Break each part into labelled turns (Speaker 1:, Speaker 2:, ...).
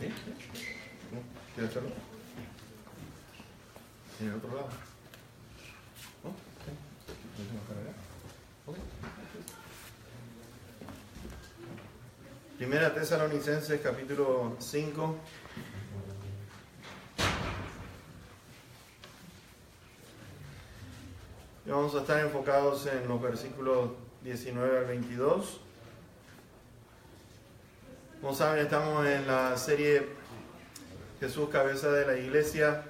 Speaker 1: ¿Sí? ¿Quieres hacerlo? ¿En el otro lado? ¿No? ¿Sí? Okay. Primera Tesalonicenses, capítulo 5. Y vamos a estar enfocados en los versículos 19 al 22. Como saben, estamos en la serie Jesús, cabeza de la iglesia.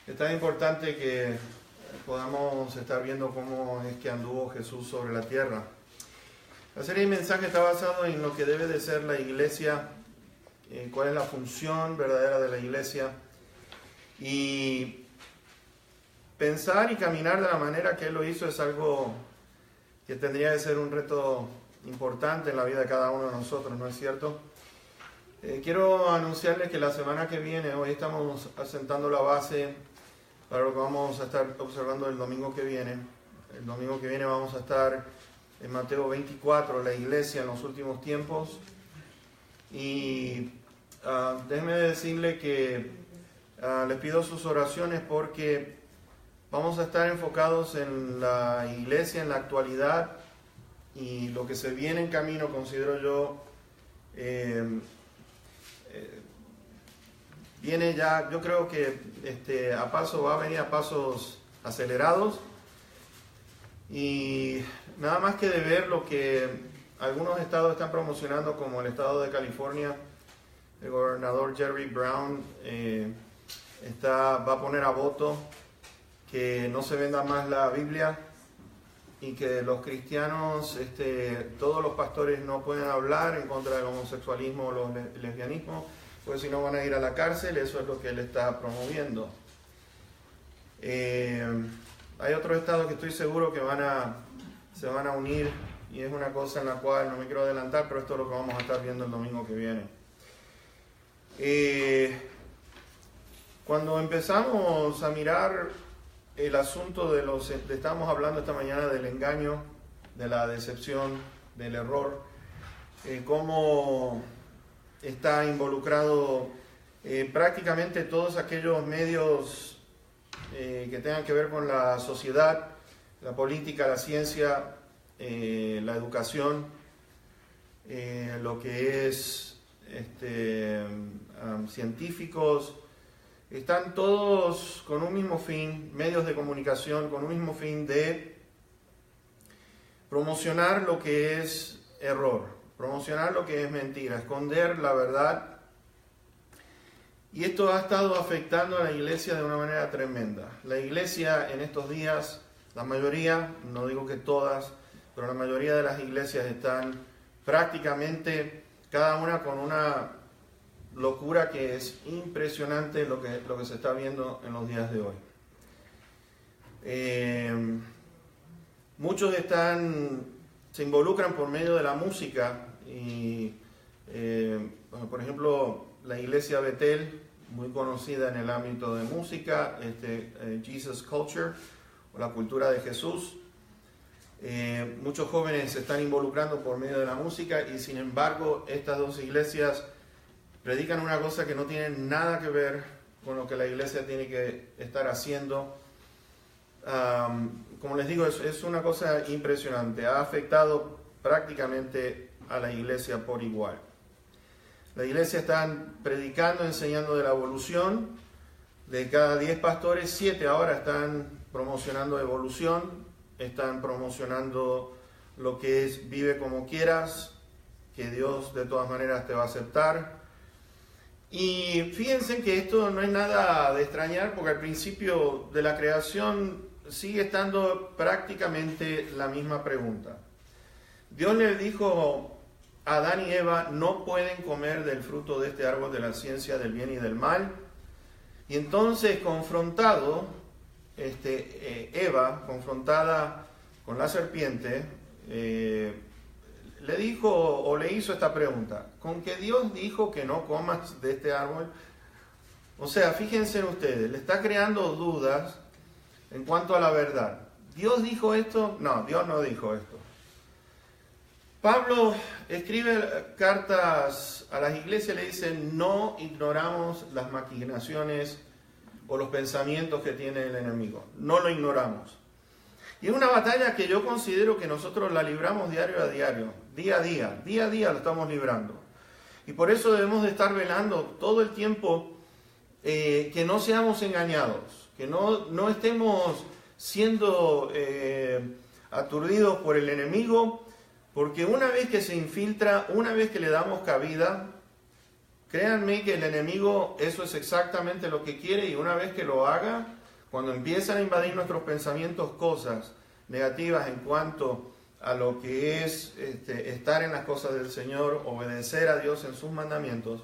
Speaker 1: Es tan importante que podamos estar viendo cómo es que anduvo Jesús sobre la tierra. La serie de mensajes está basado en lo que debe de ser la iglesia, cuál es la función verdadera de la iglesia, y pensar y caminar de la manera que Él lo hizo es algo que tendría que ser un reto importante en la vida de cada uno de nosotros, ¿no es cierto? Quiero anunciarles que la semana que viene, hoy estamos asentando la base para lo que vamos a estar observando el domingo que viene. El domingo que viene vamos a estar en Mateo 24, la iglesia en los últimos tiempos. Y déjenme decirle que les pido sus oraciones porque vamos a estar enfocados en la iglesia, en la actualidad, y lo que se viene en camino, considero yo, viene ya, yo creo que va a venir a pasos acelerados, y nada más que de ver lo que algunos estados están promocionando, como el estado de California, el gobernador Jerry Brown va a poner a voto que no se venda más la Biblia y que los cristianos, todos los pastores no pueden hablar en contra del homosexualismo o el lesbianismo, pues si no van a ir a la cárcel. Eso es lo que él está promoviendo. Hay otros estados que estoy seguro que se van a unir, y es una cosa en la cual no me quiero adelantar, pero esto es lo que vamos a estar viendo el domingo que viene. Cuando empezamos a mirar el asunto estábamos hablando esta mañana del engaño, de la decepción, del error, cómo está involucrado prácticamente todos aquellos medios que tengan que ver con la sociedad, la política, la ciencia, la educación, lo que es científicos. Están todos con un mismo fin, medios de comunicación, con un mismo fin de promocionar lo que es error, promocionar lo que es mentira, esconder la verdad. Y esto ha estado afectando a la iglesia de una manera tremenda. La iglesia en estos días, la mayoría, no digo que todas, pero la mayoría de las iglesias están prácticamente cada una con una locura que es impresionante lo que se está viendo en los días de hoy. Muchos se involucran por medio de la música y, por ejemplo, la iglesia Betel, muy conocida en el ámbito de música, Jesus Culture, o la cultura de Jesús. Muchos jóvenes se están involucrando por medio de la música, y sin embargo estas dos iglesias predican una cosa que no tiene nada que ver con lo que la iglesia tiene que estar haciendo. Como les digo, es una cosa impresionante. Ha afectado prácticamente a la iglesia por igual. La iglesia está predicando, enseñando de la evolución. De cada 10 pastores, 7 ahora están promocionando evolución. Están promocionando lo que es vive como quieras, que Dios de todas maneras te va a aceptar. Y fíjense que esto no es nada de extrañar, porque al principio de la creación sigue estando prácticamente la misma pregunta. Dios le dijo a Adán y Eva: no pueden comer del fruto de este árbol de la ciencia del bien y del mal. Y entonces Eva, confrontada con la serpiente, le dijo o le hizo esta pregunta: ¿con qué Dios dijo que no comas de este árbol? O sea, fíjense ustedes, le está creando dudas en cuanto a la verdad. ¿Dios dijo esto? No, Dios no dijo esto. Pablo escribe cartas a las iglesias y le dice, no ignoramos las maquinaciones o los pensamientos que tiene el enemigo. No lo ignoramos. Y es una batalla que yo considero que nosotros la libramos diario a diario, día a día lo estamos librando. Y por eso debemos de estar velando todo el tiempo que no seamos engañados, que no estemos siendo aturdidos por el enemigo, porque una vez que se infiltra, una vez que le damos cabida, créanme que el enemigo eso es exactamente lo que quiere, y una vez que lo haga, cuando empiezan a invadir nuestros pensamientos cosas negativas en cuanto a lo que es estar en las cosas del Señor, obedecer a Dios en sus mandamientos,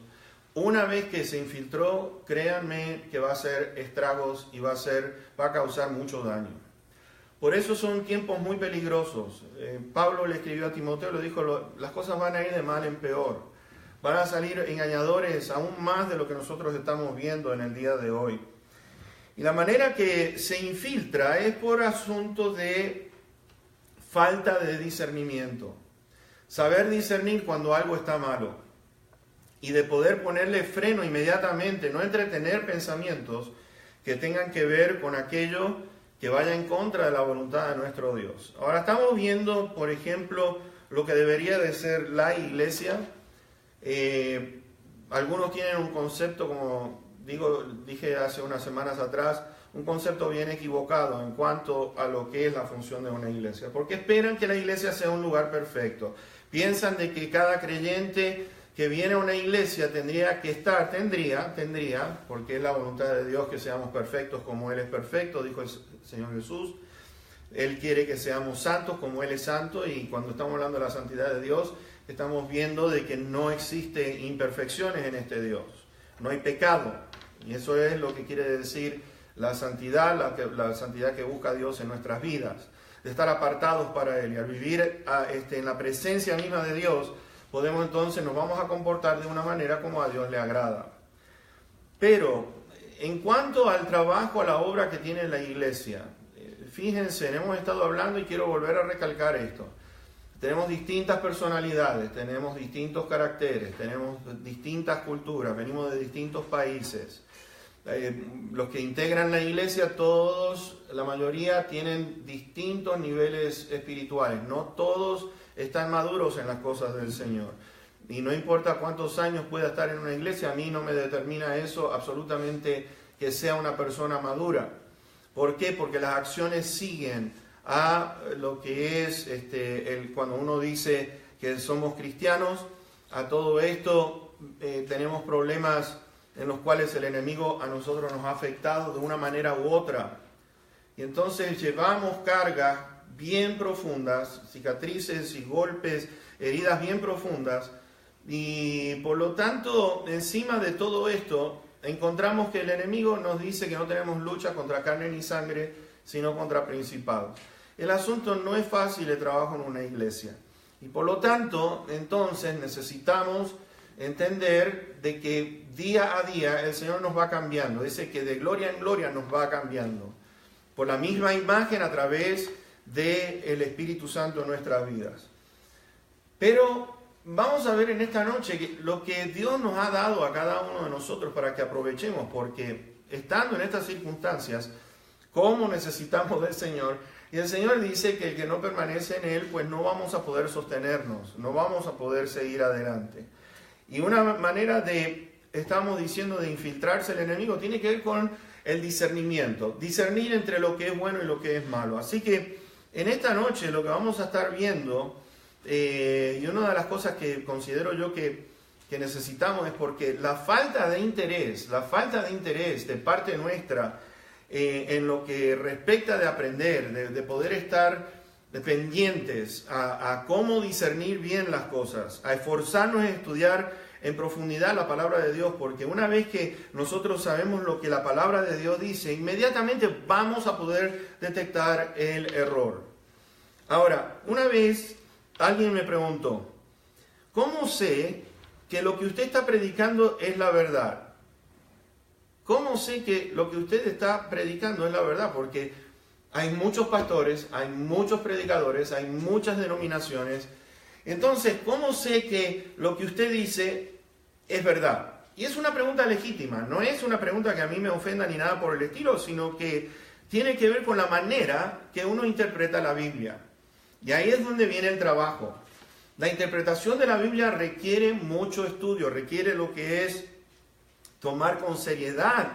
Speaker 1: una vez que se infiltró, créanme que va a hacer estragos y va a causar mucho daño. Por eso son tiempos muy peligrosos. Pablo le escribió a Timoteo, le dijo, las cosas van a ir de mal en peor. Van a salir engañadores aún más de lo que nosotros estamos viendo en el día de hoy. Y la manera que se infiltra es por asunto de falta de discernimiento. Saber discernir cuando algo está malo. Y de poder ponerle freno inmediatamente, no entretener pensamientos que tengan que ver con aquello que vaya en contra de la voluntad de nuestro Dios. Ahora estamos viendo, por ejemplo, lo que debería de ser la iglesia. Algunos tienen un concepto, como dije hace unas semanas atrás, un concepto bien equivocado en cuanto a lo que es la función de una iglesia, porque esperan que la iglesia sea un lugar perfecto. Piensan de que cada creyente que viene a una iglesia tendría, porque es la voluntad de Dios que seamos perfectos como Él es perfecto, dijo el Señor Jesús. Él quiere que seamos santos como Él es santo, y cuando estamos hablando de la santidad de Dios, estamos viendo de que no existe imperfecciones en este Dios, no hay pecado, y eso es lo que quiere decir la santidad, la santidad que busca Dios en nuestras vidas, de estar apartados para Él, y al vivir en la presencia misma de Dios, nos vamos a comportar de una manera como a Dios le agrada. Pero en cuanto al trabajo, a la obra que tiene la iglesia, fíjense, hemos estado hablando y quiero volver a recalcar esto. Tenemos distintas personalidades, tenemos distintos caracteres, tenemos distintas culturas, venimos de distintos países. Los que integran la iglesia, todos, la mayoría tienen distintos niveles espirituales, no todos están maduros en las cosas del Señor. Y no importa cuántos años pueda estar en una iglesia, a mí no me determina eso absolutamente que sea una persona madura. ¿Por qué? Porque las acciones siguen a lo que es cuando uno dice que somos cristianos. A todo esto tenemos problemas en los cuales el enemigo a nosotros nos ha afectado de una manera u otra. Y entonces llevamos cargas bien profundas, cicatrices y golpes, heridas bien profundas, y por lo tanto, encima de todo esto, encontramos que el enemigo nos dice que no tenemos lucha contra carne ni sangre, sino contra principados. El asunto no es fácil de trabajo en una iglesia, y por lo tanto, entonces necesitamos entender de que día a día el Señor nos va cambiando. Dice que de gloria en gloria nos va cambiando, por la misma imagen a través del Espíritu Santo en nuestras vidas. Pero vamos a ver en esta noche que lo que Dios nos ha dado a cada uno de nosotros para que aprovechemos, porque estando en estas circunstancias, ¿cómo necesitamos del Señor? Y el Señor dice que el que no permanece en Él, pues no vamos a poder sostenernos, no vamos a poder seguir adelante. Y una manera estamos diciendo, de infiltrarse el enemigo, tiene que ver con el discernimiento, discernir entre lo que es bueno y lo que es malo. Así que en esta noche lo que vamos a estar viendo, y una de las cosas que considero yo que necesitamos es porque la falta de interés de parte nuestra en lo que respecta de aprender, de poder estar pendientes a cómo discernir bien las cosas, a esforzarnos en estudiar en profundidad la palabra de Dios, porque una vez que nosotros sabemos lo que la palabra de Dios dice, inmediatamente vamos a poder detectar el error. Ahora, una vez alguien me preguntó, ¿cómo sé que lo que usted está predicando es la verdad? ¿Cómo sé que lo que usted está predicando es la verdad? Porque hay muchos pastores, hay muchos predicadores, hay muchas denominaciones, Entonces, ¿cómo sé que lo que usted dice es verdad? Y es una pregunta legítima, no es una pregunta que a mí me ofenda ni nada por el estilo, sino que tiene que ver con la manera que uno interpreta la Biblia. Y ahí es donde viene el trabajo. La interpretación de la Biblia requiere mucho estudio, requiere lo que es tomar con seriedad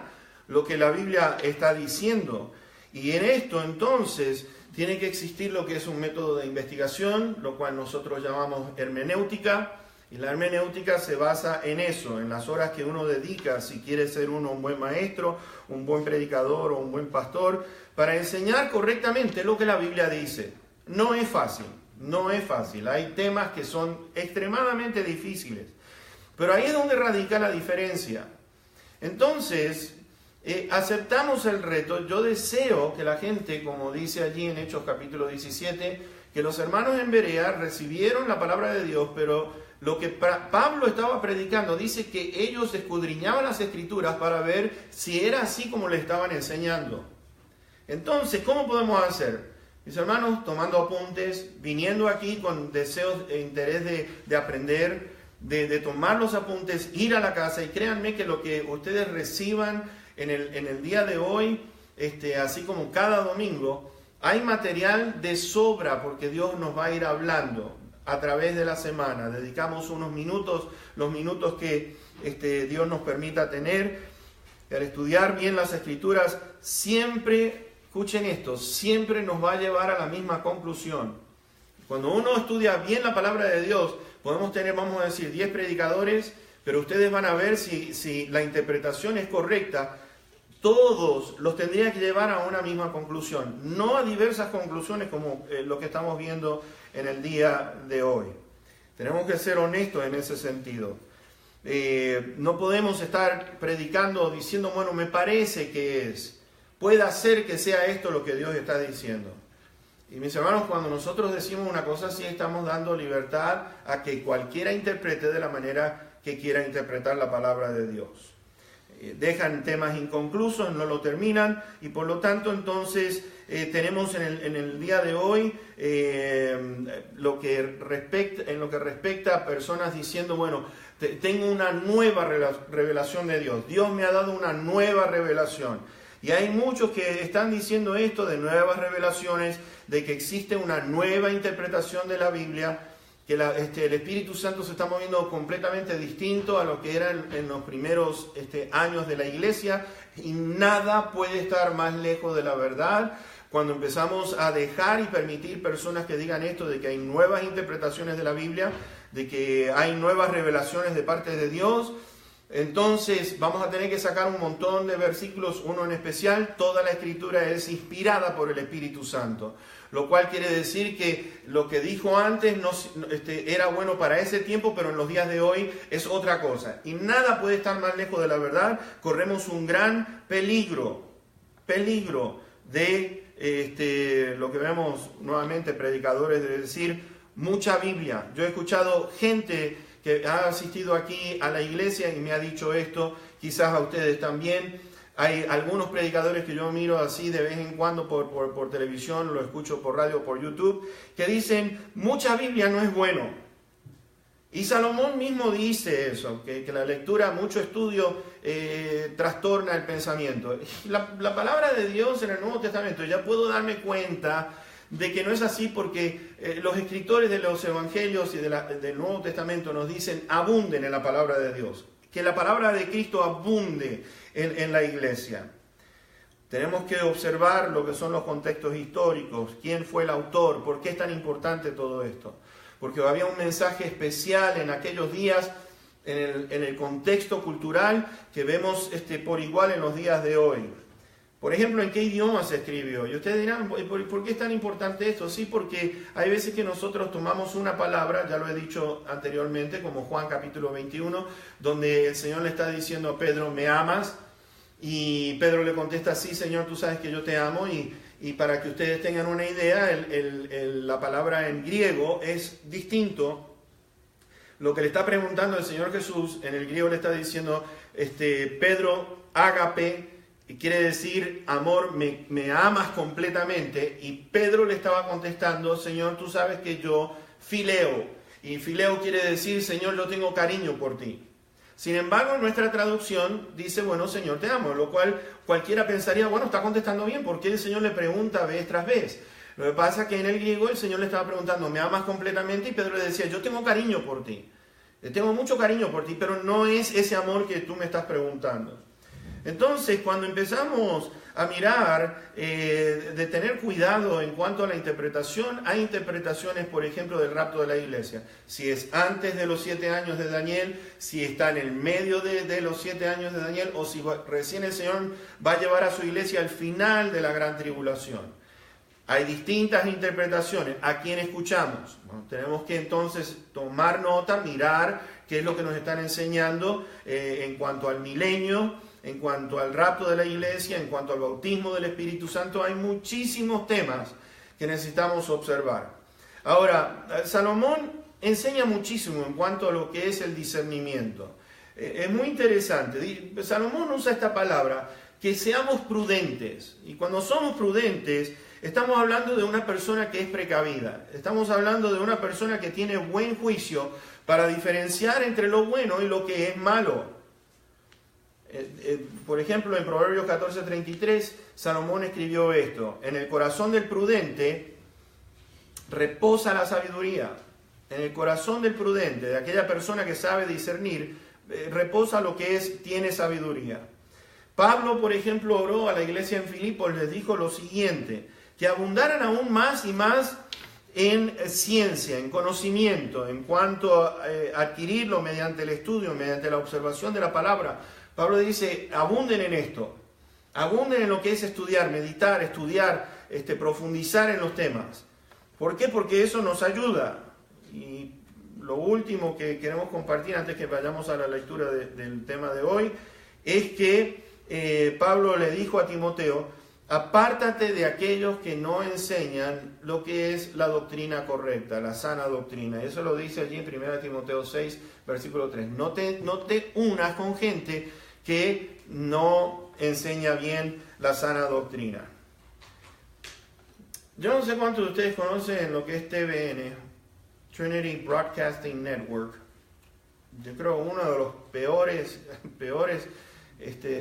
Speaker 1: lo que la Biblia está diciendo. Y en esto entonces tiene que existir lo que es un método de investigación, lo cual nosotros llamamos hermenéutica. Y la hermenéutica se basa en eso, en las horas que uno dedica, si quiere ser uno un buen maestro, un buen predicador o un buen pastor, para enseñar correctamente lo que la Biblia dice. No es fácil, no es fácil. Hay temas que son extremadamente difíciles, pero ahí es donde radica la diferencia. Entonces, aceptamos el reto. Yo deseo que la gente, como dice allí en Hechos capítulo 17, que los hermanos en Berea recibieron la palabra de Dios, pero lo que Pablo estaba predicando dice que ellos escudriñaban las Escrituras para ver si era así como le estaban enseñando. Entonces, ¿cómo podemos hacer? Mis hermanos, tomando apuntes, viniendo aquí con deseos e interés de aprender, de tomar los apuntes, ir a la casa, y créanme que lo que ustedes reciban en el día de hoy, así como cada domingo, hay material de sobra porque Dios nos va a ir hablando a través de la semana. Dedicamos unos minutos, los minutos que Dios nos permita tener, al estudiar bien las Escrituras. Siempre, escuchen esto, siempre nos va a llevar a la misma conclusión. Cuando uno estudia bien la palabra de Dios, podemos tener, vamos a decir, 10 predicadores, pero ustedes van a ver si la interpretación es correcta. Todos los tendrían que llevar a una misma conclusión, no a diversas conclusiones como lo que estamos viendo en el día de hoy. Tenemos que ser honestos en ese sentido. No podemos estar predicando diciendo, bueno, me parece que es. Puede ser que sea esto lo que Dios está diciendo. Y mis hermanos, cuando nosotros decimos una cosa así, estamos dando libertad a que cualquiera interprete de la manera que quiera interpretar la palabra de Dios. Dejan temas inconclusos, no lo terminan, y por lo tanto entonces tenemos en el día de hoy en lo que respecta a personas diciendo, bueno, tengo una nueva revelación de Dios, Dios me ha dado una nueva revelación. Y hay muchos que están diciendo esto de nuevas revelaciones, de que existe una nueva interpretación de la Biblia, que el Espíritu Santo se está moviendo completamente distinto a lo que era en los primeros años de la iglesia, y nada puede estar más lejos de la verdad. Cuando empezamos a dejar y permitir personas que digan esto, de que hay nuevas interpretaciones de la Biblia, de que hay nuevas revelaciones de parte de Dios, entonces vamos a tener que sacar un montón de versículos, uno en especial. Toda la Escritura es inspirada por el Espíritu Santo, lo cual quiere decir que lo que dijo antes era bueno para ese tiempo, pero en los días de hoy es otra cosa. Y nada puede estar más lejos de la verdad. Corremos un gran peligro de lo que vemos nuevamente, predicadores, de decir mucha Biblia. Yo he escuchado gente que ha asistido aquí a la iglesia y me ha dicho esto, quizás a ustedes también. Hay algunos predicadores que yo miro así de vez en cuando por televisión, lo escucho por radio, por YouTube, que dicen, mucha Biblia no es bueno. Y Salomón mismo dice eso, que la lectura, mucho estudio, trastorna el pensamiento. La palabra de Dios en el Nuevo Testamento, ya puedo darme cuenta de que no es así, porque los escritores de los evangelios y del Nuevo Testamento nos dicen, abunden en la palabra de Dios, que la palabra de Cristo abunde en la iglesia. Tenemos que observar lo que son los contextos históricos, quién fue el autor, por qué es tan importante todo esto. Porque había un mensaje especial en aquellos días, en el contexto cultural, que vemos por igual en los días de hoy. Por ejemplo, ¿en qué idioma se escribió? Y ustedes dirán, ¿por qué es tan importante esto? Sí, porque hay veces que nosotros tomamos una palabra, ya lo he dicho anteriormente, como Juan capítulo 21, donde el Señor le está diciendo a Pedro, ¿me amas? Y Pedro le contesta, sí, Señor, tú sabes que yo te amo. Y para que ustedes tengan una idea, la palabra en griego es distinto. Lo que le está preguntando el Señor Jesús, en el griego le está diciendo, Pedro, ágape, y quiere decir, amor, me amas completamente. Y Pedro le estaba contestando, Señor, tú sabes que yo fileo. Y fileo quiere decir, Señor, yo tengo cariño por ti. Sin embargo, nuestra traducción dice, bueno, Señor, te amo, lo cual cualquiera pensaría, bueno, está contestando bien, porque el Señor le pregunta vez tras vez. Lo que pasa es que en el griego el Señor le estaba preguntando, ¿me amas completamente? Y Pedro le decía, yo tengo cariño por ti. Tengo mucho cariño por ti, pero no es ese amor que tú me estás preguntando. Entonces, cuando empezamos a mirar, de tener cuidado en cuanto a la interpretación, hay interpretaciones, por ejemplo, del rapto de la iglesia. Si es antes de los 7 años de Daniel, si está en el medio de los 7 años de Daniel, o si recién el Señor va a llevar a su iglesia al final de la gran tribulación. Hay distintas interpretaciones. ¿A quién escuchamos? Bueno, tenemos que entonces tomar nota, mirar qué es lo que nos están enseñando en cuanto al milenio, en cuanto al rapto de la iglesia, en cuanto al bautismo del Espíritu Santo. Hay muchísimos temas que necesitamos observar. Ahora, Salomón enseña muchísimo en cuanto a lo que es el discernimiento. Es muy interesante. Salomón usa esta palabra, que seamos prudentes. Y cuando somos prudentes, estamos hablando de una persona que es precavida. Estamos hablando de una persona que tiene buen juicio para diferenciar entre lo bueno y lo que es malo. Por ejemplo, en Proverbios 14:33, Salomón escribió esto: en el corazón del prudente reposa la sabiduría. En el corazón del prudente, de aquella persona que sabe discernir, reposa lo que tiene sabiduría. Pablo, por ejemplo, oró a la iglesia en Filipos, les dijo lo siguiente: que abundaran aún más y más en ciencia, en conocimiento, en cuanto a adquirirlo mediante el estudio, mediante la observación de la palabra. Pablo dice, abunden en esto, abunden en lo que es estudiar, meditar, estudiar, profundizar en los temas. ¿Por qué? Porque eso nos ayuda. Y lo último que queremos compartir antes que vayamos a la lectura del tema de hoy, es que Pablo le dijo a Timoteo, apártate de aquellos que no enseñan lo que es la doctrina correcta, la sana doctrina. Eso lo dice allí en 1 Timoteo 6, versículo 3. No te unas con gente que no enseña bien la sana doctrina. Yo no sé cuántos de ustedes conocen lo que es TBN, Trinity Broadcasting Network. Yo creo uno de los peores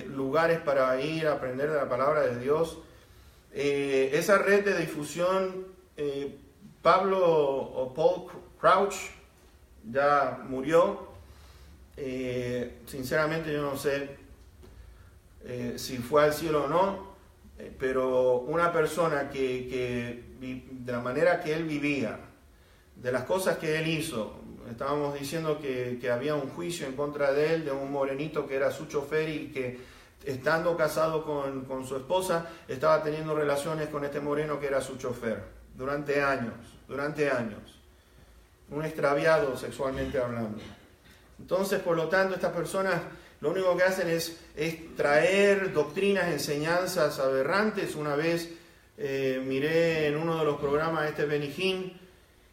Speaker 1: lugares para ir a aprender de la palabra de Dios. Esa red de difusión, Paul Crouch ya murió. Sinceramente yo no sé si fue al cielo o no, pero una persona que de la manera que él vivía, de las cosas que él hizo, estábamos diciendo que había un juicio en contra de él, de un morenito que era su chofer y que estando casado con su esposa, estaba teniendo relaciones con este moreno que era su chofer durante años, un extraviado sexualmente hablando. Entonces, por lo tanto, estas personas lo único que hacen es traer doctrinas, enseñanzas aberrantes. Una vez miré en uno de los programas Benny Hinn,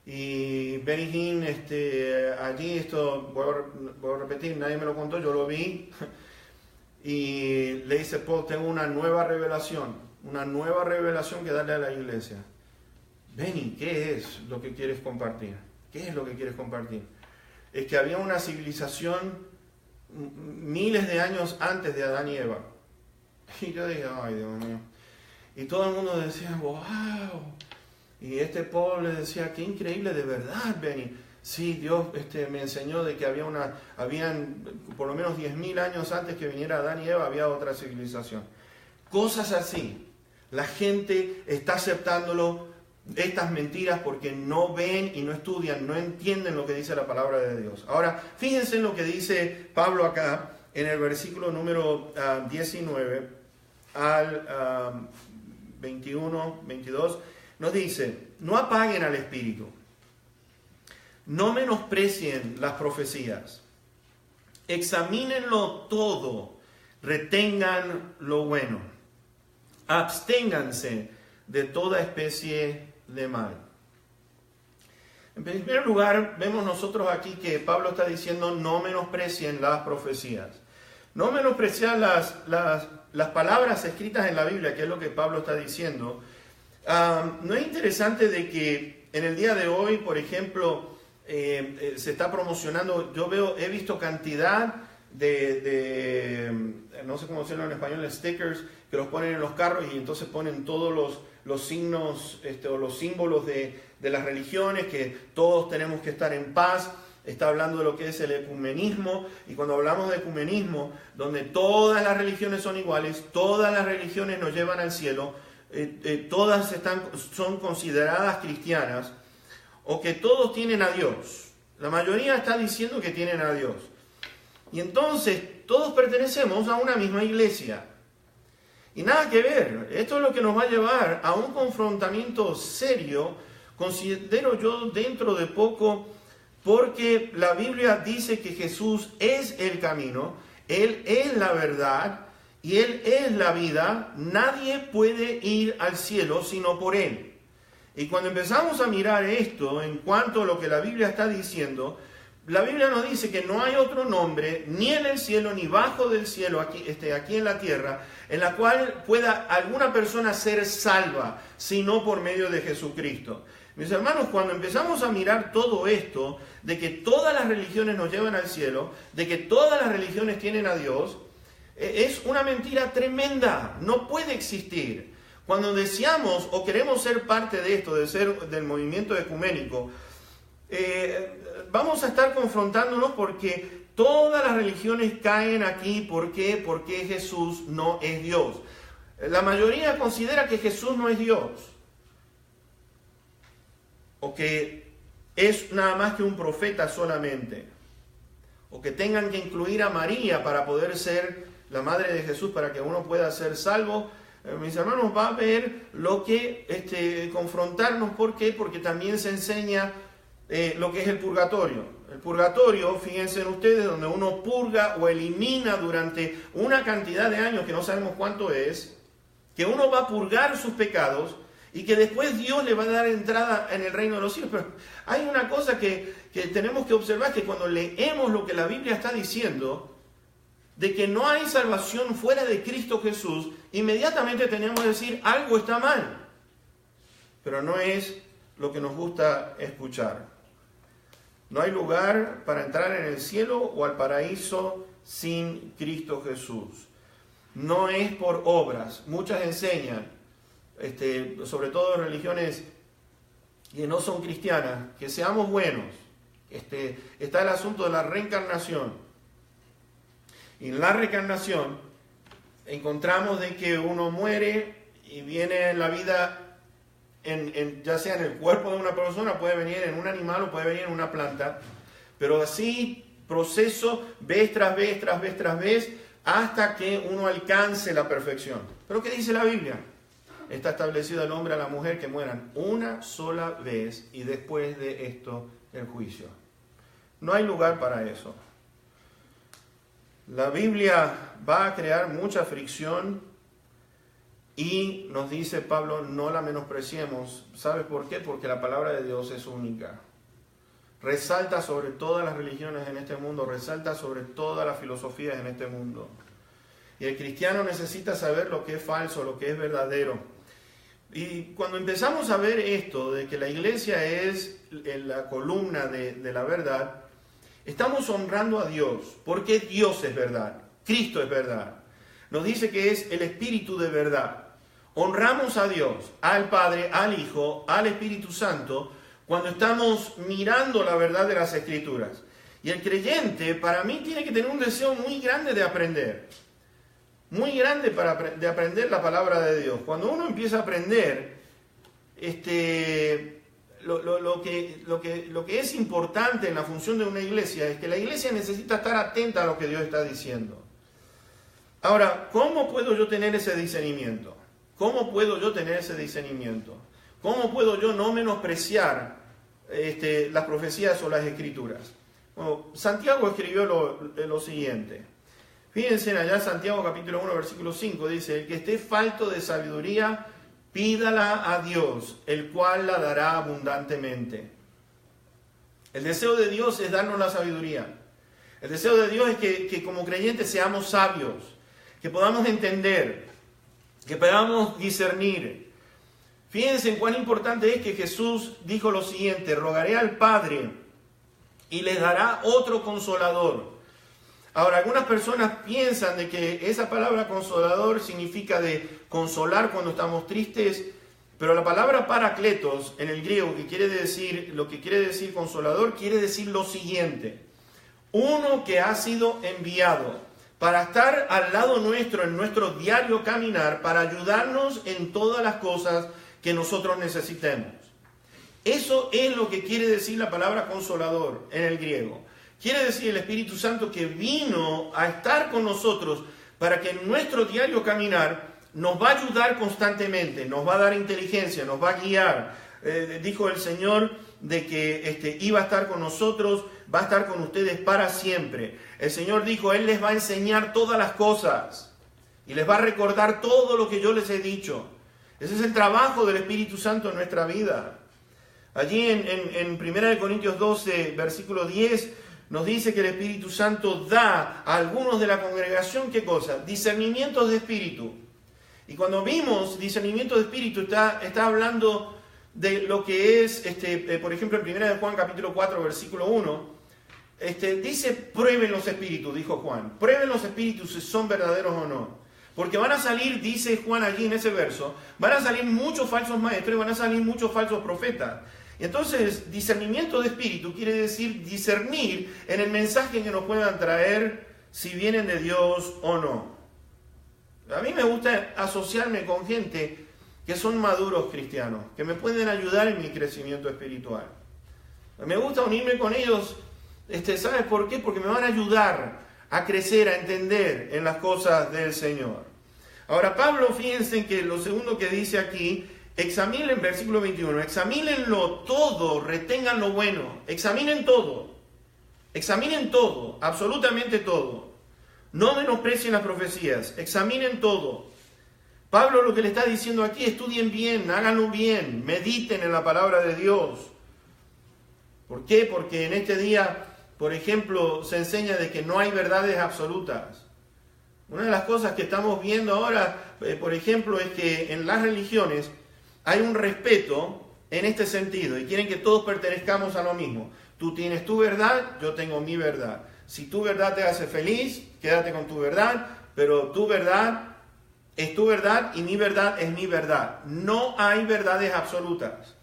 Speaker 1: y Benny Hinn, allí, esto voy a repetir, nadie me lo contó, yo lo vi, y le dice, Paul, tengo una nueva revelación que darle a la iglesia. Benny, ¿qué es lo que quieres compartir? ¿Qué es lo que quieres compartir? Es que había una civilización miles de años antes de Adán y Eva. Y yo dije, ay Dios mío. Y todo el mundo decía, wow. Y Paul le decía, qué increíble, de verdad, Benny. Sí, Dios me enseñó de que habían por lo menos 10.000 años antes que viniera Adán y Eva, había otra civilización. Cosas así. La gente está aceptándolo, estas mentiras, porque no ven y no estudian, no entienden lo que dice la palabra de Dios. Ahora, fíjense en lo que dice Pablo acá, en el versículo número 19 al 21, 22, nos dice, no apaguen al espíritu, no menosprecien las profecías, examínenlo todo, retengan lo bueno, absténganse de toda especie de mal. En primer lugar, vemos nosotros aquí que Pablo está diciendo no menosprecien las profecías. No menospreciar las palabras escritas en la Biblia, que es lo que Pablo está diciendo. ¿No es interesante de que en el día de hoy, por ejemplo, se está promocionando. He visto cantidad no sé cómo decirlo en español, stickers que los ponen en los carros y entonces ponen todos los signos o los símbolos de las religiones, que todos tenemos que estar en paz. Está hablando de lo que es el ecumenismo, y cuando hablamos de ecumenismo, donde todas las religiones son iguales, todas las religiones nos llevan al cielo, todas son consideradas cristianas, o que todos tienen a Dios. La mayoría está diciendo que tienen a Dios. Y entonces todos pertenecemos a una misma iglesia. Y nada que ver. Esto es lo que nos va a llevar a un confrontamiento serio, considero yo, dentro de poco, porque la Biblia dice que Jesús es el camino, Él es la verdad y Él es la vida. Nadie puede ir al cielo sino por Él. Y cuando empezamos a mirar esto en cuanto a lo que la Biblia está diciendo, la Biblia nos dice que no hay otro nombre, ni en el cielo, ni bajo del cielo, aquí en la tierra, en la cual pueda alguna persona ser salva, sino por medio de Jesucristo. Mis hermanos, cuando empezamos a mirar todo esto, de que todas las religiones nos llevan al cielo, de que todas las religiones tienen a Dios, es una mentira tremenda, no puede existir. Cuando deseamos o queremos ser parte de esto, del movimiento ecuménico, vamos a estar confrontándonos porque todas las religiones caen aquí. ¿Por qué? Porque Jesús no es Dios. La mayoría considera que Jesús no es Dios, o que es nada más que un profeta solamente, o que tengan que incluir a María para poder ser la madre de Jesús para que uno pueda ser salvo. Mis hermanos, va a ver lo que confrontarnos. ¿Por qué? Porque también se enseña lo que es el purgatorio. El purgatorio, fíjense ustedes, donde uno purga o elimina durante una cantidad de años que no sabemos cuánto es, que uno va a purgar sus pecados y que después Dios le va a dar entrada en el reino de los cielos. Pero hay una cosa que tenemos que observar, que cuando leemos lo que la Biblia está diciendo, de que no hay salvación fuera de Cristo Jesús, inmediatamente tenemos que decir algo está mal. Pero no es lo que nos gusta escuchar. No hay lugar para entrar en el cielo o al paraíso sin Cristo Jesús. No es por obras. Muchas enseñan, sobre todo religiones que no son cristianas, que seamos buenos. Está el asunto de la reencarnación. Y en la reencarnación encontramos de que uno muere y viene la vida ya sea en el cuerpo de una persona, puede venir en un animal o puede venir en una planta, pero así proceso vez tras vez, tras vez, tras vez, hasta que uno alcance la perfección. ¿Pero qué dice la Biblia? Está establecido el hombre a la mujer que mueran una sola vez y después de esto el juicio. No hay lugar para eso. La Biblia va a crear mucha fricción y nos dice Pablo, no la menospreciemos. ¿Sabes por qué? Porque la palabra de Dios es única. Resalta sobre todas las religiones en este mundo, resalta sobre todas las filosofías en este mundo. Y el cristiano necesita saber lo que es falso, lo que es verdadero. Y cuando empezamos a ver esto, de que la iglesia es la columna de la verdad, estamos honrando a Dios, porque Dios es verdad, Cristo es verdad. Nos dice que es el Espíritu de verdad. Honramos a Dios, al Padre, al Hijo, al Espíritu Santo, cuando estamos mirando la verdad de las Escrituras. Y el creyente, para mí, tiene que tener un deseo muy grande de aprender. Muy grande de aprender la palabra de Dios. Cuando uno empieza a aprender, lo que es importante en la función de una iglesia es que la iglesia necesita estar atenta a lo que Dios está diciendo. Ahora, ¿cómo puedo yo tener ese discernimiento? ¿Cómo puedo yo tener ese discernimiento? ¿Cómo puedo yo no menospreciar las profecías o las escrituras? Bueno, Santiago escribió lo siguiente. Fíjense allá, Santiago capítulo 1, versículo 5, dice: el que esté falto de sabiduría, pídala a Dios, el cual la dará abundantemente. El deseo de Dios es darnos la sabiduría. El deseo de Dios es que como creyentes seamos sabios, que podamos entender, que podamos discernir. Fíjense en cuán importante es que Jesús dijo lo siguiente: rogaré al Padre y les dará otro consolador. Ahora, algunas personas piensan de que esa palabra consolador significa de consolar cuando estamos tristes, pero la palabra parakletos en el griego, lo que quiere decir consolador, quiere decir lo siguiente: uno que ha sido enviado para estar al lado nuestro en nuestro diario caminar, para ayudarnos en todas las cosas que nosotros necesitemos. Eso es lo que quiere decir la palabra consolador en el griego. Quiere decir el Espíritu Santo que vino a estar con nosotros para que en nuestro diario caminar nos va a ayudar constantemente, nos va a dar inteligencia, nos va a guiar. Dijo el Señor de que iba a estar con nosotros, va a estar con ustedes para siempre. El Señor dijo, Él les va a enseñar todas las cosas y les va a recordar todo lo que yo les he dicho. Ese es el trabajo del Espíritu Santo en nuestra vida. Allí en 1 Corintios 12, versículo 10, nos dice que el Espíritu Santo da a algunos de la congregación, ¿qué cosa? Discernimientos de espíritu. Y cuando vimos discernimiento de espíritu, está hablando de lo que es, por ejemplo, en 1 Juan capítulo 4, versículo 1, dice, prueben los espíritus, dijo Juan. Prueben los espíritus si son verdaderos o no. Porque van a salir, dice Juan allí en ese verso, van a salir muchos falsos maestros y van a salir muchos falsos profetas. Entonces, discernimiento de espíritu quiere decir discernir en el mensaje que nos puedan traer, si vienen de Dios o no. A mí me gusta asociarme con gente que son maduros cristianos, que me pueden ayudar en mi crecimiento espiritual. Me gusta unirme con ellos, ¿sabes por qué? Porque me van a ayudar a crecer, a entender en las cosas del Señor. Ahora, Pablo, fíjense que lo segundo que dice aquí, examinen, versículo 21, examínenlo todo, retengan lo bueno, examinen todo, absolutamente todo. No menosprecien las profecías, examinen todo. Pablo lo que le está diciendo aquí, estudien bien, háganlo bien, mediten en la palabra de Dios. ¿Por qué? Porque en este día, por ejemplo, se enseña de que no hay verdades absolutas. Una de las cosas que estamos viendo ahora, por ejemplo, es que en las religiones hay un respeto en este sentido y quieren que todos pertenezcamos a lo mismo. Tú tienes tu verdad, yo tengo mi verdad. Si tu verdad te hace feliz, quédate con tu verdad, pero tu verdad es tu verdad y mi verdad es mi verdad. No hay verdades absolutas.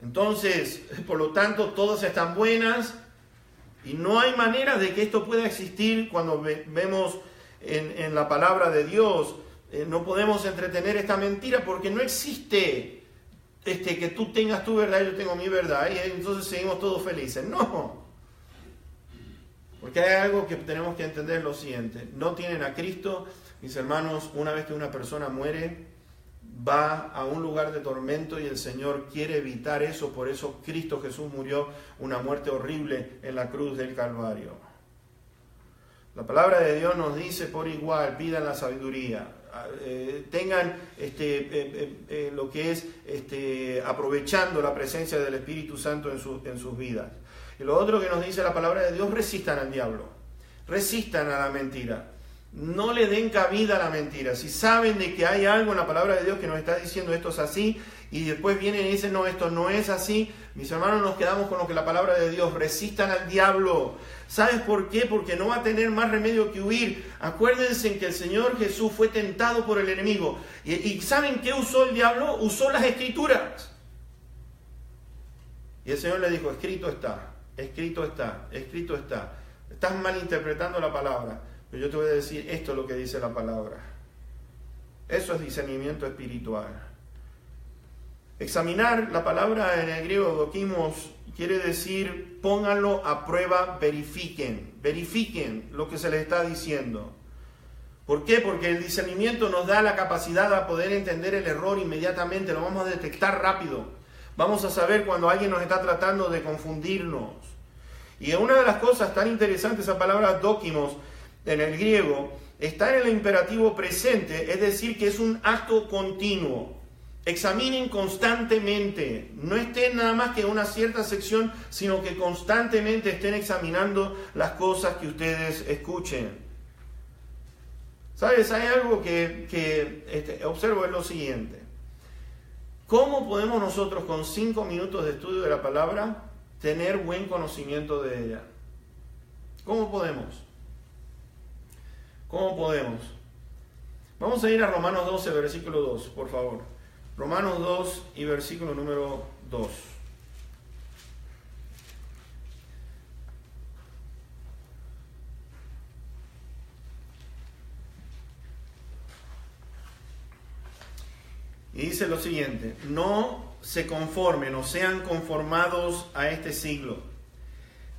Speaker 1: Entonces, por lo tanto, todas están buenas y no hay manera de que esto pueda existir cuando vemos en la palabra de Dios. No podemos entretener esta mentira porque no existe que tú tengas tu verdad y yo tengo mi verdad y entonces seguimos todos felices. No. Porque hay algo que tenemos que entender, lo siguiente. No tienen a Cristo, mis hermanos. Una vez que una persona muere, va a un lugar de tormento y el Señor quiere evitar eso. Por eso Cristo Jesús murió una muerte horrible en la cruz del Calvario. La palabra de Dios nos dice por igual, pidan la sabiduría. Tengan lo que es aprovechando la presencia del Espíritu Santo en sus vidas. Y lo otro que nos dice la palabra de Dios, resistan al diablo, resistan a la mentira, no le den cabida a la mentira. Si saben de que hay algo en la palabra de Dios que nos está diciendo esto es así, y después vienen y dicen no, esto no es así, mis hermanos, nos quedamos con lo que la palabra de Dios, resistan al diablo. ¿Sabes por qué? Porque no va a tener más remedio que huir. Acuérdense que el Señor Jesús fue tentado por el enemigo. ¿Y saben qué usó el diablo? Usó las Escrituras. Y el Señor le dijo, escrito está, escrito está, escrito está. Estás malinterpretando la palabra, pero yo te voy a decir, esto es lo que dice la palabra. Eso es discernimiento espiritual. Examinar, la palabra en el griego dokimos quiere decir pónganlo a prueba, verifiquen lo que se les está diciendo. ¿Por qué? Porque el discernimiento nos da la capacidad de poder entender el error inmediatamente, lo vamos a detectar rápido. Vamos a saber cuando alguien nos está tratando de confundirnos. Y una de las cosas tan interesantes, esa palabra dokimos en el griego, está en el imperativo presente, es decir, que es un acto continuo. Examinen constantemente, no estén nada más que en una cierta sección, sino que constantemente estén examinando las cosas que ustedes escuchen. ¿Sabes? Hay algo que observo, es lo siguiente. ¿Cómo podemos nosotros con 5 minutos de estudio de la palabra tener buen conocimiento de ella. ¿Cómo podemos? ¿Cómo podemos? Vamos a ir a Romanos 12, versículo 2, por favor. Romanos 2 y versículo número 2. Y dice lo siguiente: no se conformen o sean conformados a este siglo,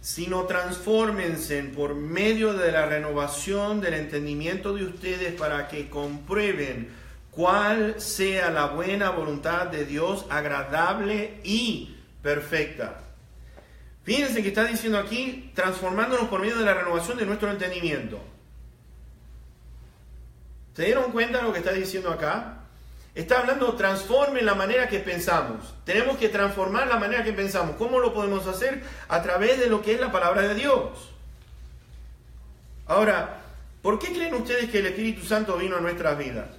Speaker 1: sino transfórmense por medio de la renovación del entendimiento de ustedes para que comprueben cuál sea la buena voluntad de Dios, agradable y perfecta. Fíjense que está diciendo aquí, transformándonos por medio de la renovación de nuestro entendimiento. ¿Se dieron cuenta de lo que está diciendo acá? Está hablando, transformen la manera que pensamos. Tenemos que transformar la manera que pensamos. ¿Cómo lo podemos hacer? A través de lo que es la palabra de Dios. Ahora, ¿por qué creen ustedes que el Espíritu Santo vino a nuestras vidas?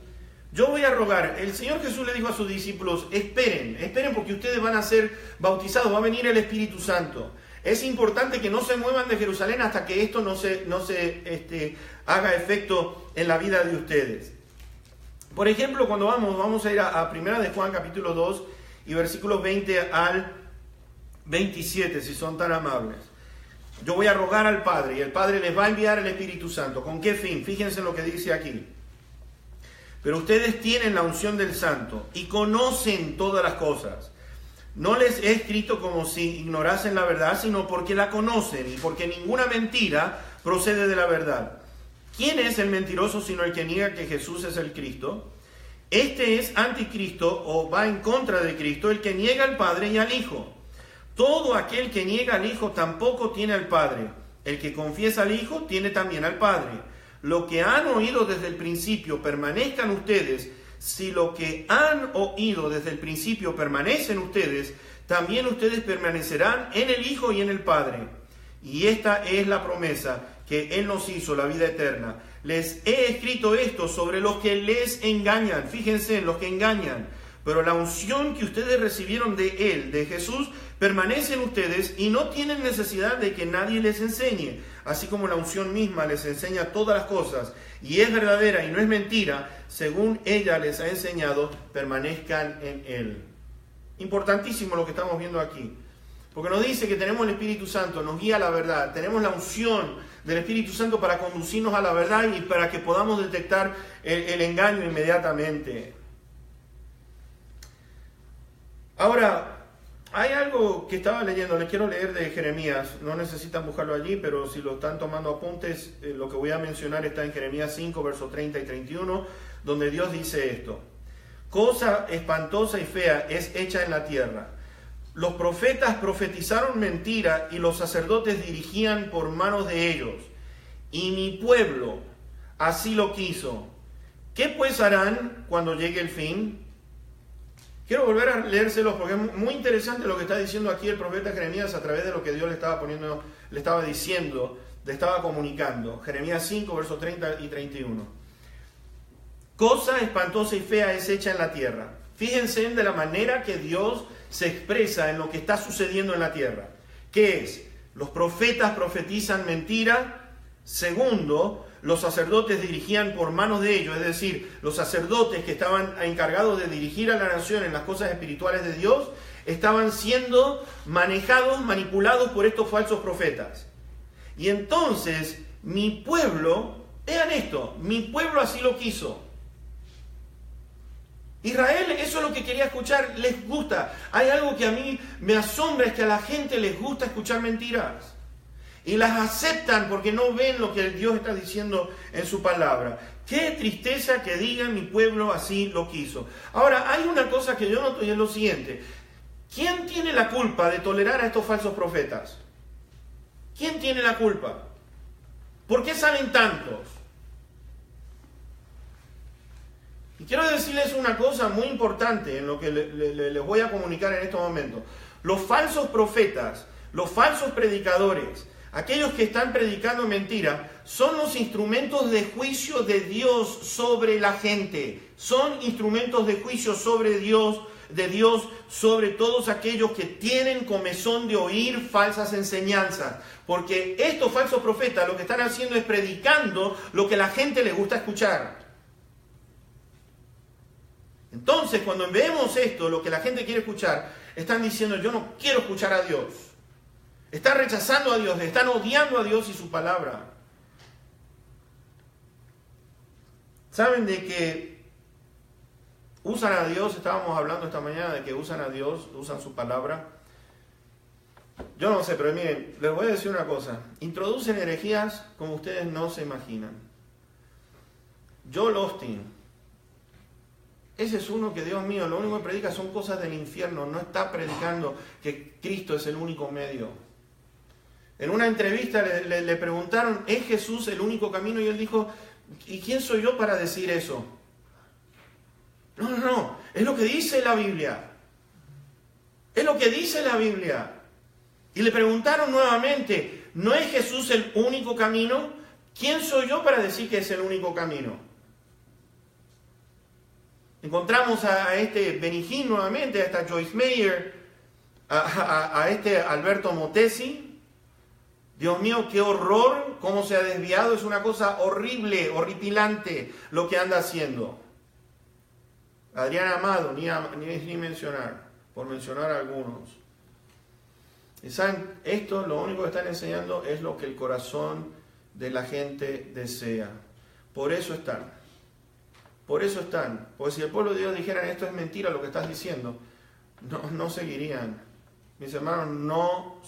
Speaker 1: Yo voy a rogar, el Señor Jesús le dijo a sus discípulos, esperen porque ustedes van a ser bautizados, va a venir el Espíritu Santo. Es importante que no se muevan de Jerusalén hasta que esto no se haga efecto en la vida de ustedes. Por ejemplo, cuando vamos a ir a 1 de Juan capítulo 2 y versículos 20 al 27, si son tan amables. Yo voy a rogar al Padre y el Padre les va a enviar el Espíritu Santo. ¿Con qué fin? Fíjense en lo que dice aquí. Pero ustedes tienen la unción del Santo y conocen todas las cosas. No les he escrito como si ignorasen la verdad, sino porque la conocen y porque ninguna mentira procede de la verdad. ¿Quién es el mentiroso sino el que niega que Jesús es el Cristo? Este es anticristo o va en contra de Cristo, el que niega al Padre y al Hijo. Todo aquel que niega al Hijo tampoco tiene al Padre. El que confiesa al Hijo tiene también al Padre. Lo que han oído desde el principio permanezcan ustedes. Si lo que han oído desde el principio permanece en ustedes, también ustedes permanecerán en el Hijo y en el Padre. Y esta es la promesa que Él nos hizo, la vida eterna. Les he escrito esto sobre los que les engañan. Fíjense en los que engañan. Pero la unción que ustedes recibieron de Él, de Jesús, permanece en ustedes y no tienen necesidad de que nadie les enseñe. Así como la unción misma les enseña todas las cosas y es verdadera y no es mentira, según ella les ha enseñado, permanezcan en Él. Importantísimo lo que estamos viendo aquí. Porque nos dice que tenemos el Espíritu Santo, nos guía a la verdad. Tenemos la unción del Espíritu Santo para conducirnos a la verdad y para que podamos detectar el engaño inmediatamente. Ahora, hay algo que estaba leyendo, les quiero leer de Jeremías. No necesitan buscarlo allí, pero si lo están tomando apuntes, lo que voy a mencionar está en Jeremías 5, versos 30 y 31, donde Dios dice esto. Cosa espantosa y fea es hecha en la tierra. Los profetas profetizaron mentira y los sacerdotes dirigían por manos de ellos. Y mi pueblo así lo quiso. ¿Qué pues harán cuando llegue el fin? Quiero volver a leérselos porque es muy interesante lo que está diciendo aquí el profeta Jeremías a través de lo que Dios le estaba diciendo, le estaba comunicando. Jeremías 5, versos 30 y 31. Cosa espantosa y fea es hecha en la tierra. Fíjense de la manera que Dios se expresa en lo que está sucediendo en la tierra. ¿Qué es? Los profetas profetizan mentira. Segundo, los sacerdotes dirigían por manos de ellos, es decir, los sacerdotes que estaban encargados de dirigir a la nación en las cosas espirituales de Dios, estaban siendo manejados, manipulados por estos falsos profetas. Y entonces, mi pueblo, vean esto, mi pueblo así lo quiso. Israel, eso es lo que quería escuchar, les gusta. Hay algo que a mí me asombra, es que a la gente les gusta escuchar mentiras. Y las aceptan porque no ven lo que Dios está diciendo en su palabra. Qué tristeza que digan mi pueblo así lo quiso. Ahora, hay una cosa que yo noto y es lo siguiente. ¿Quién tiene la culpa de tolerar a estos falsos profetas? ¿Quién tiene la culpa? ¿Por qué salen tantos? Y quiero decirles una cosa muy importante en lo que les voy a comunicar en estos momentos. Los falsos profetas, los falsos predicadores, aquellos que están predicando mentira, son los instrumentos de juicio de Dios sobre la gente. Son instrumentos de juicio sobre Dios, de Dios sobre todos aquellos que tienen comezón de oír falsas enseñanzas. Porque estos falsos profetas lo que están haciendo es predicando lo que a la gente le gusta escuchar. Entonces, cuando vemos esto, lo que la gente quiere escuchar, están diciendo, yo no quiero escuchar a Dios. Están rechazando a Dios, están odiando a Dios y su palabra. ¿Saben de que usan a Dios? Estábamos hablando esta mañana de que usan a Dios, usan su palabra. Yo no sé, pero miren, les voy a decir una cosa. Introducen herejías como ustedes no se imaginan. Joel Osteen, ese es uno que, Dios mío, lo único que predica son cosas del infierno. No está predicando que Cristo es el único medio. En una entrevista le preguntaron, ¿es Jesús el único camino? Y él dijo, ¿y quién soy yo para decir eso? No, es lo que dice la Biblia. Es lo que dice la Biblia. Y le preguntaron nuevamente, ¿no es Jesús el único camino? ¿Quién soy yo para decir que es el único camino? Encontramos a este Benny Hinn nuevamente, a esta Joyce Meyer, a este Alberto Motesi. Dios mío, qué horror, cómo se ha desviado. Es una cosa horrible, horripilante lo que anda haciendo. Adrián Amado, ni mencionar, por mencionar algunos. Y saben, esto lo único que están enseñando es lo que el corazón de la gente desea. Por eso están. Por eso están. Porque si el pueblo de Dios dijera, esto es mentira lo que estás diciendo, no seguirían. Mis hermanos, no,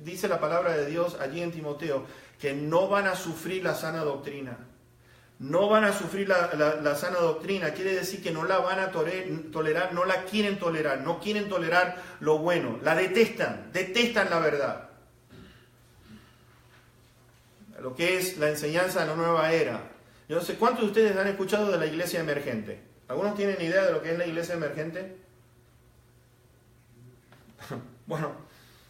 Speaker 1: dice la palabra de Dios allí en Timoteo, que no van a sufrir la sana doctrina. No van a sufrir la sana doctrina. Quiere decir que no la van a tolerar, no la quieren tolerar, no quieren tolerar lo bueno. La detestan la verdad. Lo que es la enseñanza de la nueva era. Yo no sé, ¿cuántos de ustedes han escuchado de la iglesia emergente? ¿Algunos tienen idea de lo que es la iglesia emergente? Bueno,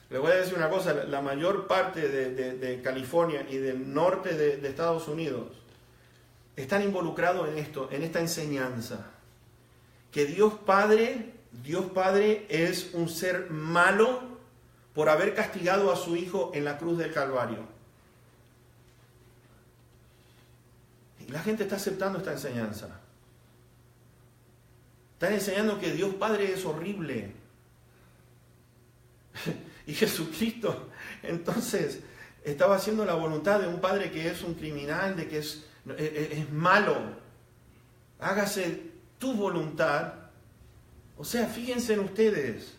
Speaker 1: les voy a decir una cosa, la mayor parte de California y del norte de Estados Unidos están involucrados en esto, en esta enseñanza. Que Dios Padre es un ser malo por haber castigado a su Hijo en la cruz del Calvario. Y la gente está aceptando esta enseñanza. Están enseñando que Dios Padre es horrible. Y Jesucristo, entonces, estaba haciendo la voluntad de un padre que es un criminal, de que es malo. Hágase tu voluntad. O sea, fíjense en ustedes.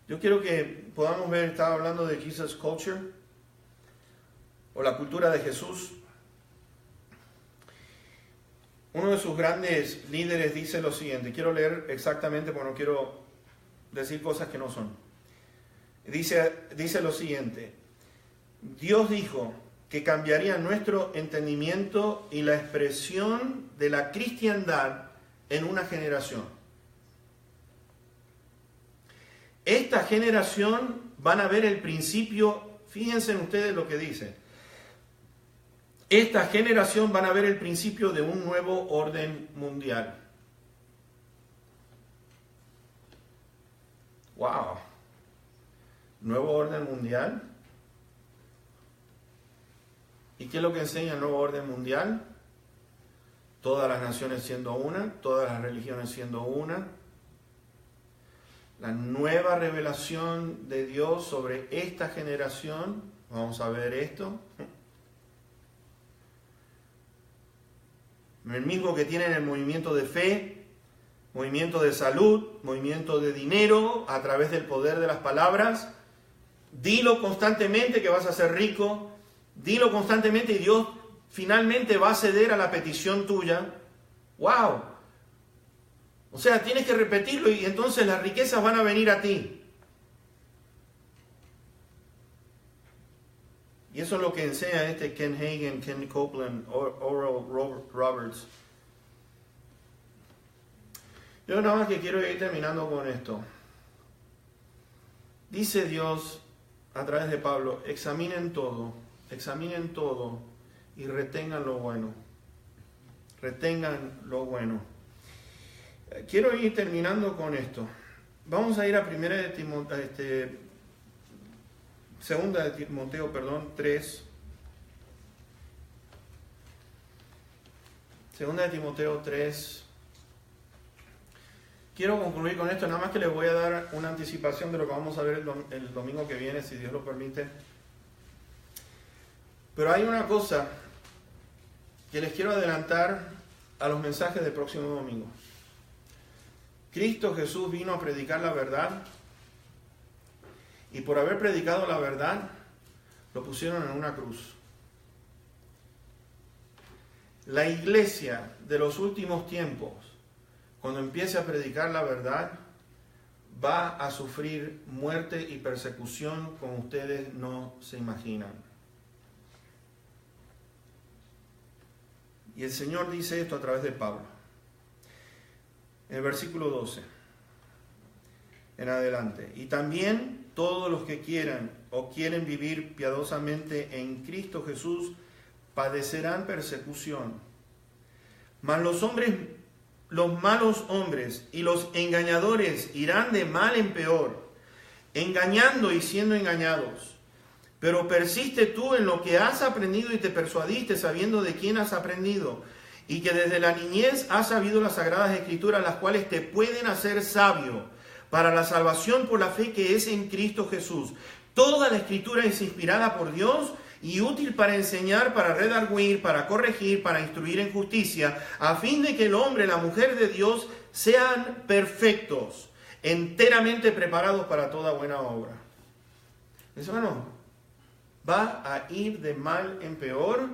Speaker 1: Yo quiero que podamos ver, estaba hablando de Jesus Culture, o la cultura de Jesús. Uno de sus grandes líderes dice lo siguiente, quiero leer exactamente porque no quiero decir cosas que no son. Dice lo siguiente, Dios dijo que cambiaría nuestro entendimiento y la expresión de la cristiandad en una generación. Esta generación van a ver el principio, fíjense en ustedes lo que dice. Esta generación van a ver el principio de un nuevo orden mundial. ¡Wow! ¿Nuevo orden mundial? ¿Y qué es lo que enseña el nuevo orden mundial? Todas las naciones siendo una, todas las religiones siendo una. La nueva revelación de Dios sobre esta generación. Vamos a ver esto. El mismo que tienen el movimiento de fe, movimiento de salud, movimiento de dinero, a través del poder de las palabras. Dilo constantemente que vas a ser rico. Dilo constantemente y Dios finalmente va a ceder a la petición tuya. ¡Wow! O sea, tienes que repetirlo y entonces las riquezas van a venir a ti. Y eso es lo que enseña Ken Hagin, Ken Copeland, Oral Roberts. Yo nada más que quiero ir terminando con esto. Dice Dios a través de Pablo, examinen todo y retengan lo bueno. retengan lo bueno. Quiero ir terminando con esto. Vamos a ir a Segunda de Timoteo, 3. Segunda de Timoteo 3. Quiero concluir con esto, nada más que les voy a dar una anticipación de lo que vamos a ver el domingo que viene, si Dios lo permite. Pero hay una cosa que les quiero adelantar a los mensajes del próximo domingo. Cristo Jesús vino a predicar la verdad, y por haber predicado la verdad, lo pusieron en una cruz. La iglesia de los últimos tiempos, cuando empiece a predicar la verdad, va a sufrir muerte y persecución como ustedes no se imaginan. Y el Señor dice esto a través de Pablo. En el versículo 12, en adelante. Y también todos los que quieran o quieren vivir piadosamente en Cristo Jesús padecerán persecución. Mas los malos hombres y los engañadores irán de mal en peor, engañando y siendo engañados. Pero persiste tú en lo que has aprendido y te persuadiste, sabiendo de quién has aprendido, y que desde la niñez has sabido las sagradas escrituras, las cuales te pueden hacer sabio para la salvación por la fe que es en Cristo Jesús. Toda la escritura es inspirada por Dios y útil para enseñar, para redarguir, para corregir, para instruir en justicia, a fin de que el hombre y la mujer de Dios sean perfectos, enteramente preparados para toda buena obra. Eso no, va a ir de mal en peor,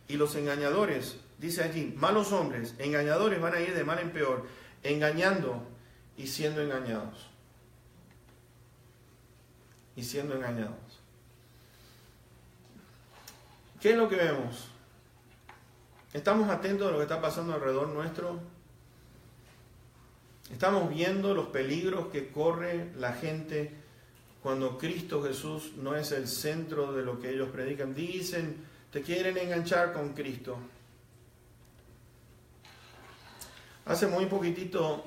Speaker 1: y los engañadores, dice allí, malos hombres, engañadores van a ir de mal en peor, engañando y siendo engañados. Y siendo engañados. ¿Qué es lo que vemos? ¿Estamos atentos a lo que está pasando alrededor nuestro? ¿Estamos viendo los peligros que corre la gente cuando Cristo Jesús no es el centro de lo que ellos predican? Dicen, te quieren enganchar con Cristo. Hace muy poquitito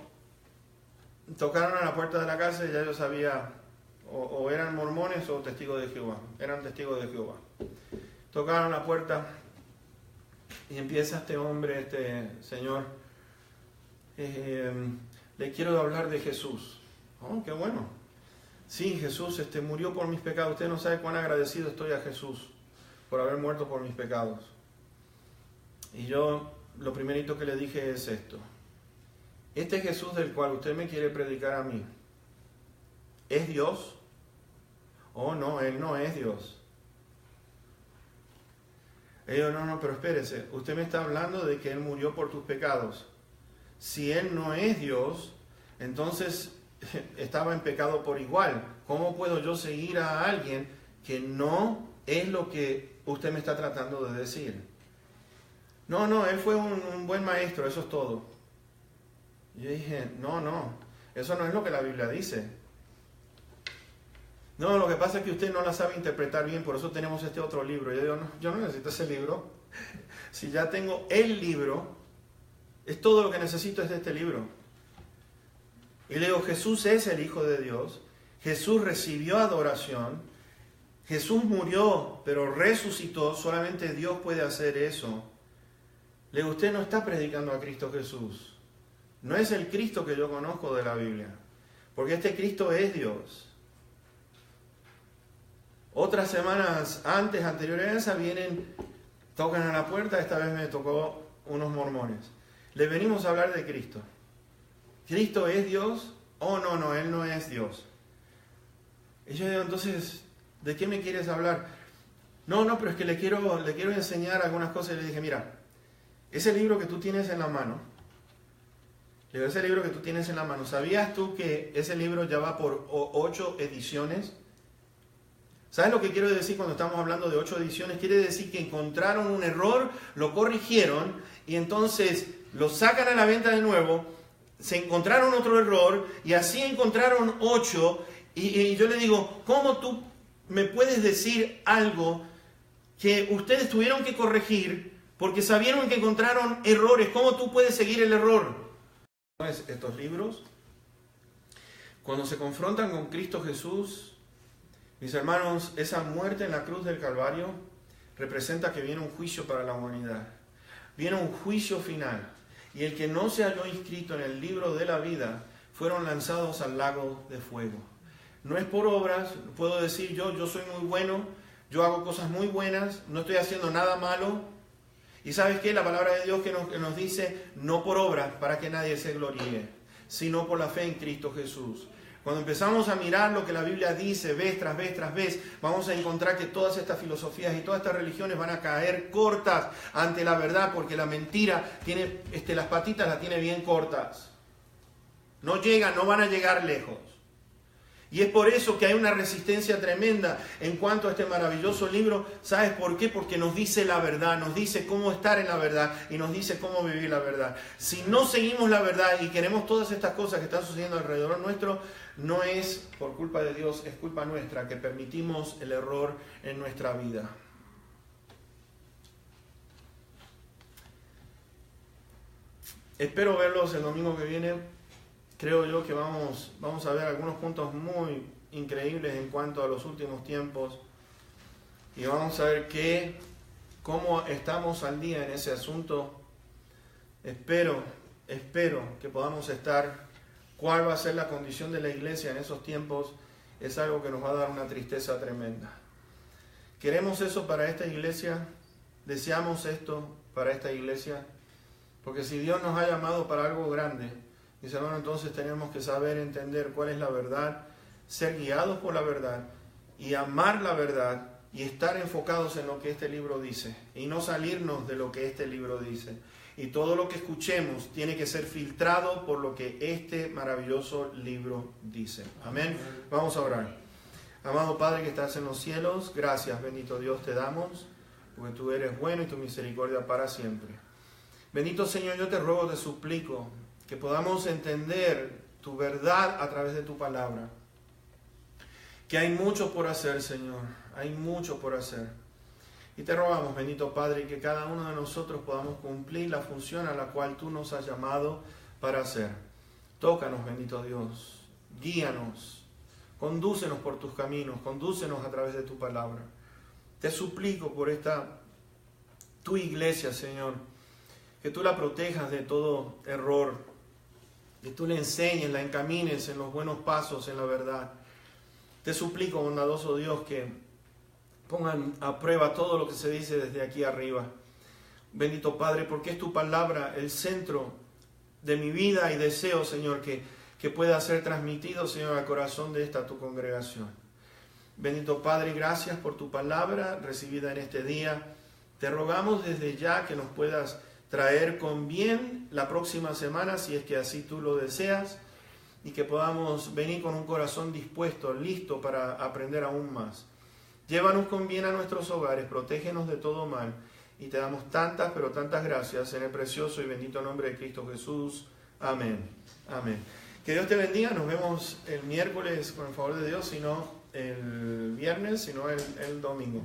Speaker 1: tocaron a la puerta de la casa y ya yo sabía, o eran mormones o testigos de Jehová. Eran testigos de Jehová. Tocaron la puerta y empieza este hombre, este señor, le quiero hablar de Jesús. Oh, qué bueno. Sí, Jesús murió por mis pecados. Usted no sabe cuán agradecido estoy a Jesús por haber muerto por mis pecados. Y yo lo primerito que le dije es esto. Este Jesús del cual usted me quiere predicar a mí, ¿es Dios? Oh, no, Él no es Dios. Ellos, no, pero espérese, usted me está hablando de que Él murió por tus pecados. Si Él no es Dios, entonces estaba en pecado por igual. ¿Cómo puedo yo seguir a alguien que no es lo que usted me está tratando de decir? No, Él fue un buen maestro, eso es todo. Yo dije, no, eso no es lo que la Biblia dice. No, lo que pasa es que usted no la sabe interpretar bien, por eso tenemos este otro libro. Yo digo, no, yo no necesito ese libro. Si ya tengo el libro, es todo lo que necesito es de este libro. Y le digo, Jesús es el Hijo de Dios. Jesús recibió adoración. Jesús murió, pero resucitó. Solamente Dios puede hacer eso. Le digo, usted no está predicando a Cristo Jesús. No es el Cristo que yo conozco de la Biblia. Porque este Cristo es Dios. Otras semanas anteriores a esa, tocan a la puerta. Esta vez me tocó unos mormones. Le venimos a hablar de Cristo. ¿Cristo es Dios? Oh, no, Él no es Dios. Y yo digo, entonces, ¿de qué me quieres hablar? No, pero es que le quiero enseñar algunas cosas. Y le dije, mira, ese libro que tú tienes en la mano, ¿sabías tú que ese libro ya va por 8 ediciones? ¿Sabes lo que quiero decir cuando estamos hablando de 8 ediciones? Quiere decir que encontraron un error, lo corrigieron y entonces lo sacan a la venta de nuevo, se encontraron otro error y así encontraron 8 y yo le digo, ¿cómo tú me puedes decir algo que ustedes tuvieron que corregir porque sabieron que encontraron errores. ¿Cómo tú puedes seguir el error? Estos libros, cuando se confrontan con Cristo Jesús, mis hermanos, esa muerte en la cruz del Calvario representa que viene un juicio para la humanidad. Viene un juicio final. Y el que no se halló inscrito en el libro de la vida fueron lanzados al lago de fuego. No es por obras, puedo decir yo soy muy bueno, yo hago cosas muy buenas, no estoy haciendo nada malo. Y ¿sabes qué? La palabra de Dios que nos dice, no por obras para que nadie se gloríe, sino por la fe en Cristo Jesús. Cuando empezamos a mirar lo que la Biblia dice vez tras vez tras vez, vamos a encontrar que todas estas filosofías y todas estas religiones van a caer cortas ante la verdad, porque la mentira tiene las patitas las tiene bien cortas. No llegan, no van a llegar lejos. Y es por eso que hay una resistencia tremenda en cuanto a este maravilloso libro. ¿Sabes por qué? Porque nos dice la verdad, nos dice cómo estar en la verdad y nos dice cómo vivir la verdad. Si no seguimos la verdad y queremos todas estas cosas que están sucediendo alrededor nuestro, no es por culpa de Dios, es culpa nuestra que permitimos el error en nuestra vida. Espero verlos el domingo que viene. Creo yo que vamos a ver algunos puntos muy increíbles en cuanto a los últimos tiempos. Y vamos a ver cómo estamos al día en ese asunto. Espero que podamos estar. ¿Cuál va a ser la condición de la iglesia en esos tiempos? Es algo que nos va a dar una tristeza tremenda. ¿Queremos eso para esta iglesia? ¿Deseamos esto para esta iglesia? Porque si Dios nos ha llamado para algo grande, mis hermanos, entonces tenemos que saber entender cuál es la verdad, ser guiados por la verdad y amar la verdad y estar enfocados en lo que este libro dice y no salirnos de lo que este libro dice. Y todo lo que escuchemos tiene que ser filtrado por lo que este maravilloso libro dice. Amén. Vamos a orar. Amado Padre que estás en los cielos, gracias, bendito Dios, te damos, porque tú eres bueno y tu misericordia para siempre. Bendito Señor, yo te ruego, te suplico, que podamos entender tu verdad a través de tu palabra. Que hay mucho por hacer, Señor, hay mucho por hacer. Y te rogamos, bendito Padre, que cada uno de nosotros podamos cumplir la función a la cual tú nos has llamado para hacer. Tócanos, bendito Dios, guíanos, condúcenos por tus caminos, condúcenos a través de tu palabra. Te suplico por tu iglesia, Señor, que tú la protejas de todo error, que tú le enseñes, la encamines en los buenos pasos, en la verdad. Te suplico, bondadoso Dios, que pongan a prueba todo lo que se dice desde aquí arriba. Bendito Padre, porque es tu palabra el centro de mi vida y deseo, Señor, que pueda ser transmitido, Señor, al corazón de esta tu congregación. Bendito Padre, gracias por tu palabra recibida en este día. Te rogamos desde ya que nos puedas traer con bien la próxima semana, si es que así tú lo deseas, y que podamos venir con un corazón dispuesto, listo para aprender aún más. Llévanos con bien a nuestros hogares, protégenos de todo mal, y te damos tantas, pero tantas gracias en el precioso y bendito nombre de Cristo Jesús. Amén. Amén. Que Dios te bendiga, nos vemos el miércoles con el favor de Dios, si no el viernes, si no el domingo.